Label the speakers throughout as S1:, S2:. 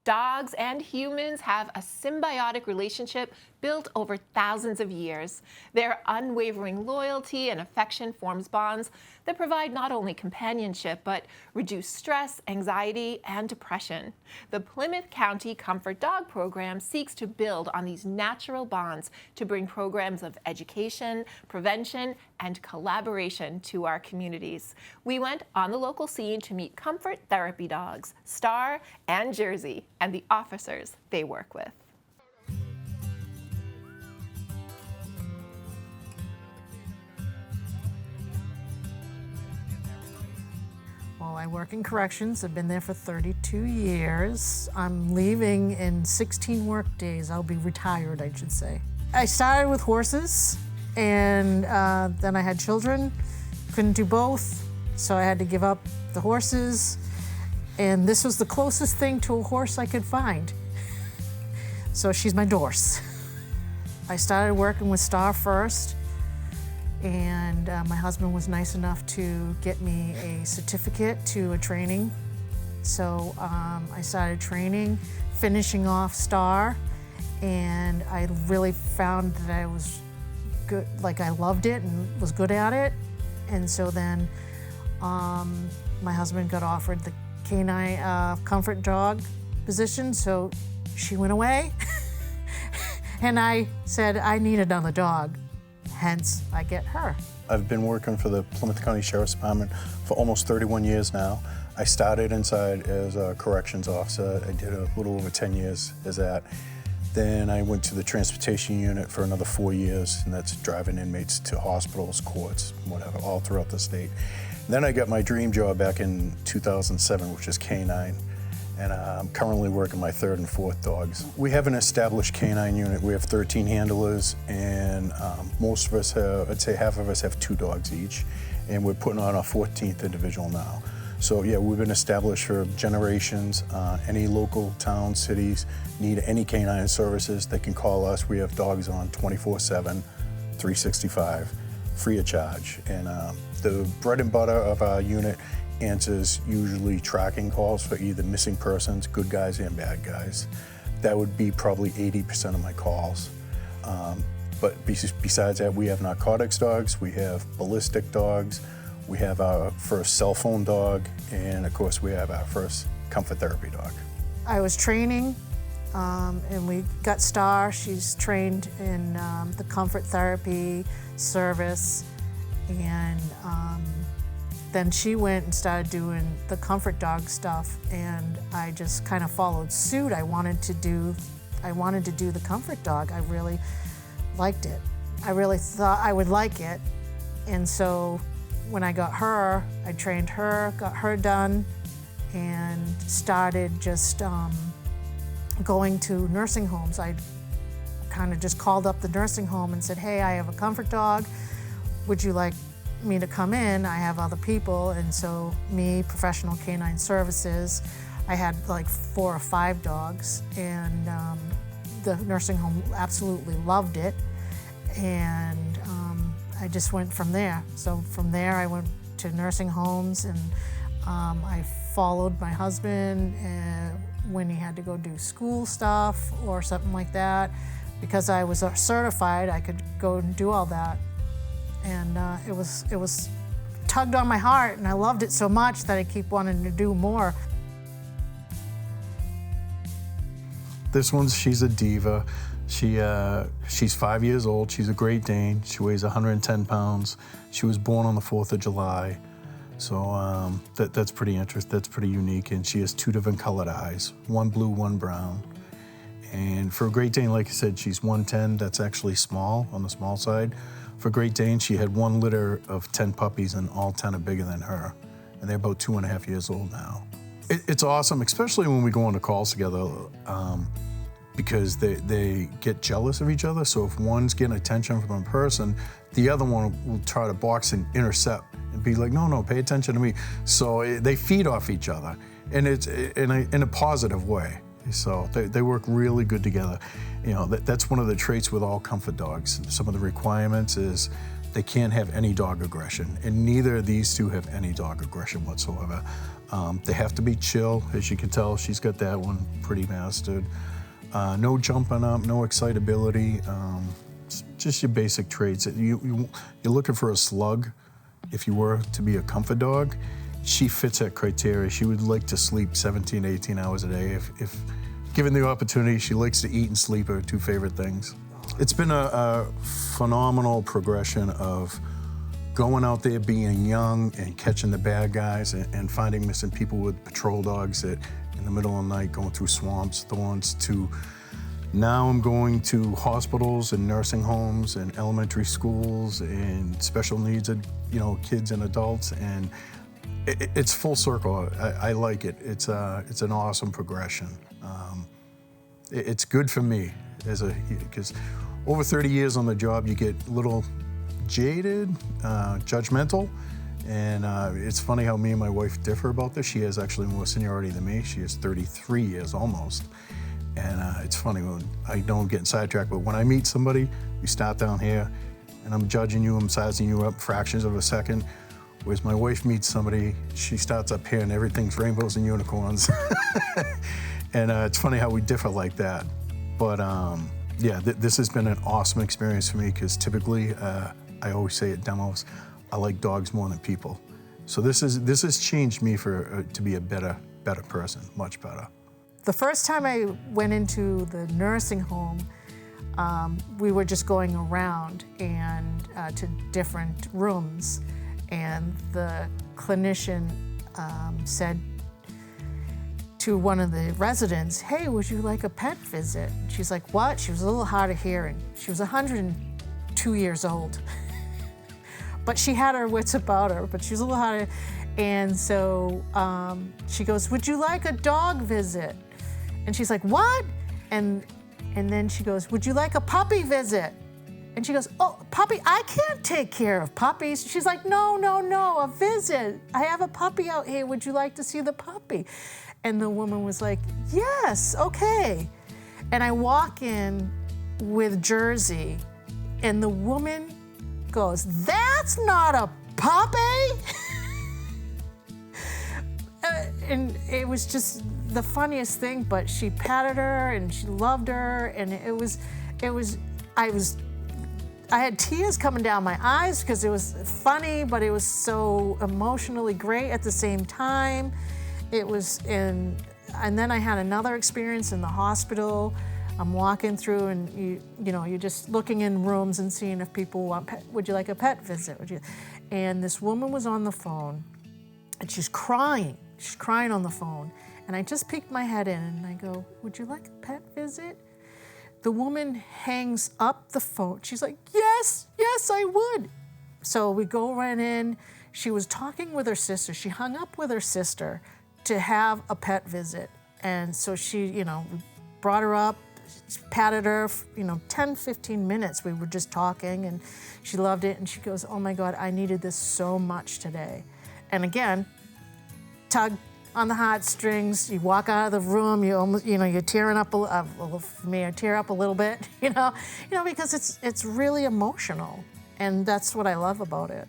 S1: Dogs and humans have a symbiotic relationship built over thousands of years. Their unwavering loyalty and affection forms bonds that provide not only companionship, but reduce stress, anxiety, and depression. The Plymouth County Comfort Dog Program seeks to build on these natural bonds to bring programs of education, prevention, and collaboration to our communities. We went on the local scene to meet comfort therapy dogs, Starr and Jersey, and the officers they work with.
S2: Well, I work in corrections. I've been there for 32 years. I'm leaving in 16 work days. I'll be retired, I should say. I started with horses, and then I had children. Couldn't do both, so I had to give up the horses. And this was the closest thing to a horse I could find. So she's my Dorse. I started working with Starr first, and my husband was nice enough to get me a certificate to a training. So I started training, finishing off Starr, and I really found that I was good, like I loved it and was good at it. And so then my husband got offered the canine comfort dog position, so she went away. And I said, I need another dog, hence I get her.
S3: I've been working for the Plymouth County Sheriff's Department for almost 31 years now. I started inside as a corrections officer. I did a little over 10 years as that. Then I went to the transportation unit for another 4 years, and that's driving inmates to hospitals, courts, whatever, all throughout the state. Then I got my dream job back in 2007, which is canine, and I'm currently working my third and fourth dogs. We have an established canine unit. We have 13 handlers, and most of us have, I'd say half of us have 2 dogs each, and we're putting on our 14th individual now. So yeah, we've been established for generations. Any local towns, cities need any canine services, they can call us. We have dogs on 24/7, 365, free of charge. And the bread and butter of our unit answers usually tracking calls for either missing persons, good guys and bad guys. That would be probably 80% of my calls. But besides that, we have narcotics dogs, we have ballistic dogs, we have our first cell phone dog, and of course we have our first comfort therapy dog.
S2: I was training, and we got Starr. She's trained in the comfort therapy service, and then she went and started doing the comfort dog stuff, and I just kind of followed suit. I wanted to do the comfort dog. I really liked it. I really thought I would like it, and so when I got her, I trained her, got her done, and started just going to nursing homes. I kind of just called up the nursing home and said, hey, I have a comfort dog. Would you like me to come in? I have other people. And so me, Professional Canine Services, I had like 4 or 5 dogs, and the nursing home absolutely loved it. And I just went from there. So from there, I went to nursing homes, and I followed my husband when he had to go do school stuff or something like that. Because I was certified, I could go and do all that. And it was tugged on my heart, and I loved it so much that I keep wanting to do more.
S3: This one's, she's a diva. She's 5 years old. She's a Great Dane. She weighs 110 pounds. She was born on the 4th of July. So that's pretty interesting. That's pretty unique. And she has 2 different colored eyes, one blue, one brown. And for a Great Dane, like I said, she's 110. That's actually small, on the small side. For Great Dane, she had 1 litter of 10 puppies, and all 10 are bigger than her. And they're about 2.5 years old now. It's awesome, especially when we go on the calls together, because they get jealous of each other. So if one's getting attention from a person, the other one will try to box and intercept and be like, no, pay attention to me. So they feed off each other, and it's in a positive way. So they work really good together. You know, that's one of the traits with all comfort dogs. Some of the requirements is they can't have any dog aggression, and neither of these 2 have any dog aggression whatsoever. They have to be chill, as you can tell. She's got that one pretty mastered. No jumping up, no excitability, just your basic traits. You're looking for a slug. If you were to be a comfort dog, she fits that criteria. She would like to sleep 17, 18 hours a day. If given the opportunity, she likes to eat and sleep, are her two favorite things. It's been a phenomenal progression of going out there, being young and catching the bad guys and finding missing people with patrol dogs that in the middle of the night going through swamps, thorns, to now I'm going to hospitals and nursing homes and elementary schools and special needs, kids and adults, and it's full circle. I like it. It's an awesome progression. It's good for me because over 30 years on the job, you get a little jaded, judgmental, and it's funny how me and my wife differ about this. She has actually more seniority than me. She is 33 years almost. And it's funny when I don't get sidetracked, but when I meet somebody, we start down here and I'm judging you, I'm sizing you up fractions of a second. Whereas my wife meets somebody, she starts up here and everything's rainbows and unicorns. And it's funny how we differ like that. But this has been an awesome experience for me because typically, I always say at demos, I like dogs more than people. So this has changed me to be a better person, much better.
S2: The first time I went into the nursing home, we were just going around and to different rooms, and the clinician said to one of the residents, "Hey, would you like a pet visit?" And she's like, "What?" She was a little hard of hearing. She was 102 years old, but she had her wits about her, but she was a little hard of, and so she goes, "Would you like a dog visit?" And she's like, "What?" And then she goes, "Would you like a puppy visit?" And she goes, "Oh, puppy, I can't take care of puppies." She's like, no, a visit. I have a puppy out here. Would you like to see the puppy? And the woman was like, "Yes, okay." And I walk in with Jersey, and the woman goes, "That's not a puppy." And it was just the funniest thing, but she patted her and she loved her, and I had tears coming down my eyes because it was funny, but it was so emotionally great at the same time. And then I had another experience in the hospital. I'm walking through, and you're just looking in rooms and seeing if people want would you like a pet visit? And this woman was on the phone, and she's crying. She's crying on the phone. And I just peeked my head in and I go, "Would you like a pet visit?" The woman hangs up the phone. She's like, yes, I would. So we go right in. She was talking with her sister. She hung up with her sister to have a pet visit. And so she, brought her up, patted her, 10, 15 minutes. We were just talking and she loved it. And she goes, "Oh my God, I needed this so much today." And again, tug on the heartstrings. You walk out of the room, you almost, you're tearing up for me, I tear up a little bit, because it's really emotional, and that's what I love about it.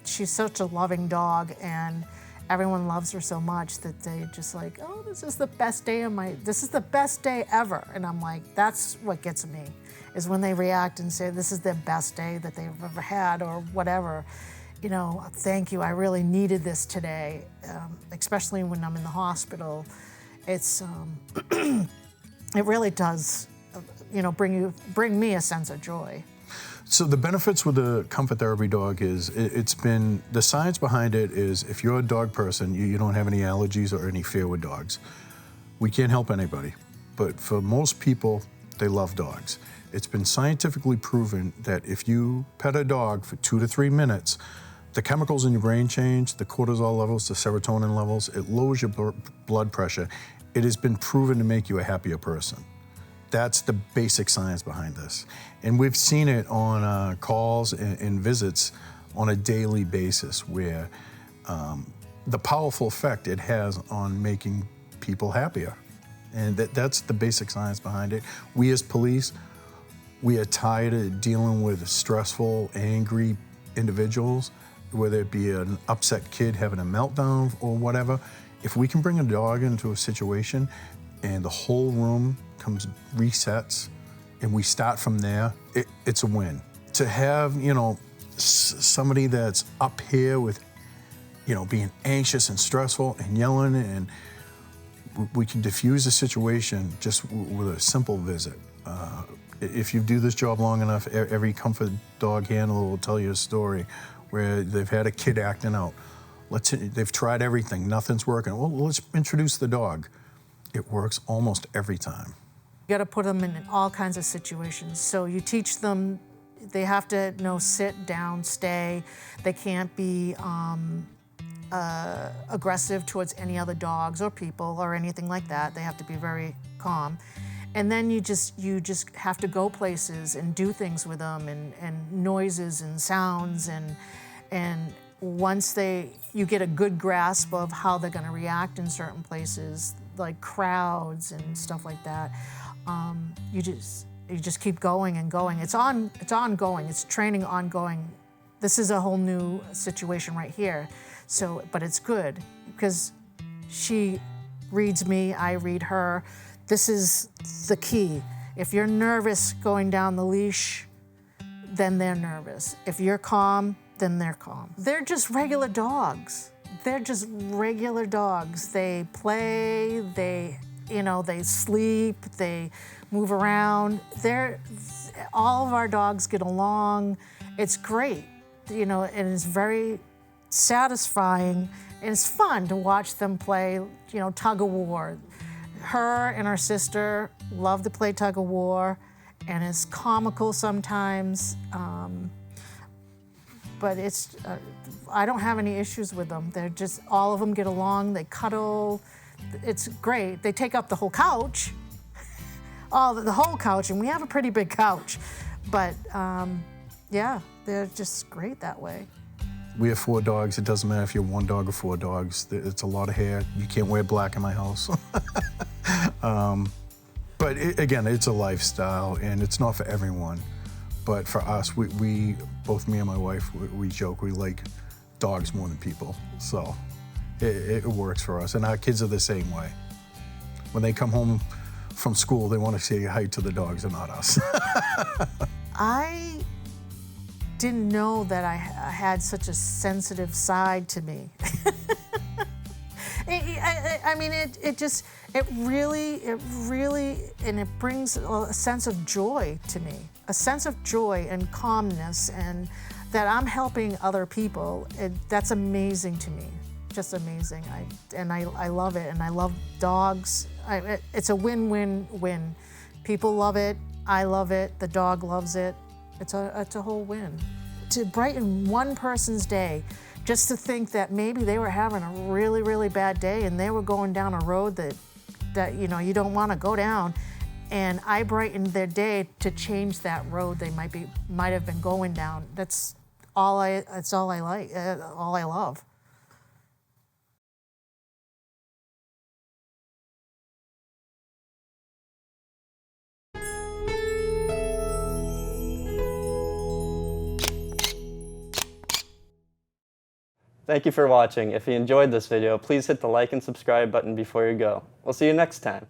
S2: She's such a loving dog, and everyone loves her so much that they just like, "Oh, this is the best day ever," and I'm like, that's what gets me, is when they react and say this is their best day that they've ever had or whatever. "Thank you, I really needed this today," especially when I'm in the hospital. It's, it really does, bring me a sense of joy.
S3: So the benefits with the comfort therapy dog is, the science behind it is, if you're a dog person, you don't have any allergies or any fear with dogs. We can't help anybody, but for most people, they love dogs. It's been scientifically proven that if you pet a dog for 2 to 3 minutes, the chemicals in your brain change, the cortisol levels, the serotonin levels, it lowers your blood pressure. It has been proven to make you a happier person. That's the basic science behind this. And we've seen it on calls and visits on a daily basis, where the powerful effect it has on making people happier. And that's the basic science behind it. We as police, we are tired of dealing with stressful, angry individuals, whether it be an upset kid having a meltdown or whatever. If we can bring a dog into a situation and the whole room resets and we start from there, it's a win. To have, somebody that's up here with, being anxious and stressful and yelling, and we can diffuse the situation just with a simple visit. If you do this job long enough, every comfort dog handler will tell you a story where they've had a kid acting out. They've tried everything, nothing's working. Well, let's introduce the dog. It works almost every time.
S2: You got to put them in all kinds of situations. So you teach them, they have to know sit down, stay. They can't be aggressive towards any other dogs or people or anything like that. They have to be very calm. And then you just have to go places and do things with them, and noises and sounds, and once you get a good grasp of how they're going to react in certain places, like crowds and stuff like that, you just keep going and going. It's ongoing. It's training ongoing. This is a whole new situation right here. So, but it's good because she reads me, I read her. This is the key. If you're nervous going down the leash, then they're nervous. If you're calm, then they're calm. They're just regular dogs. They're just regular dogs. They play, they sleep, they move around. All of our dogs get along. It's great, and it's very satisfying, and it's fun to watch them play, tug of war. Her and her sister love to play tug of war, and it's comical sometimes, but I don't have any issues with them. They're just, all of them get along, they cuddle, it's great. They take up the whole couch, the whole couch, and we have a pretty big couch, but yeah, they're just great that way.
S3: We have 4 dogs. It doesn't matter if you're 1 dog or 4 dogs. It's a lot of hair. You can't wear black in my house. But again, it's a lifestyle, and it's not for everyone. But for us, we both me and my wife, we joke, we like dogs more than people. So it works for us. And our kids are the same way. When they come home from school, they want to say hi to the dogs and not us.
S2: I didn't know that I had such a sensitive side to me. I mean, it really, and it brings a sense of joy to me, a sense of joy and calmness, and that I'm helping other people. That's amazing to me, just amazing. I love it, and I love dogs. It's a win-win-win. People love it, I love it, the dog loves it. It's a whole win. To brighten one person's day, just to think that maybe they were having a really, really bad day and they were going down a road that you don't want to go down, and I brightened their day to change that road they might have been going down. That's all I like, all I love.
S4: Thank you for watching. If you enjoyed this video, please hit the like and subscribe button before you go. We'll see you next time.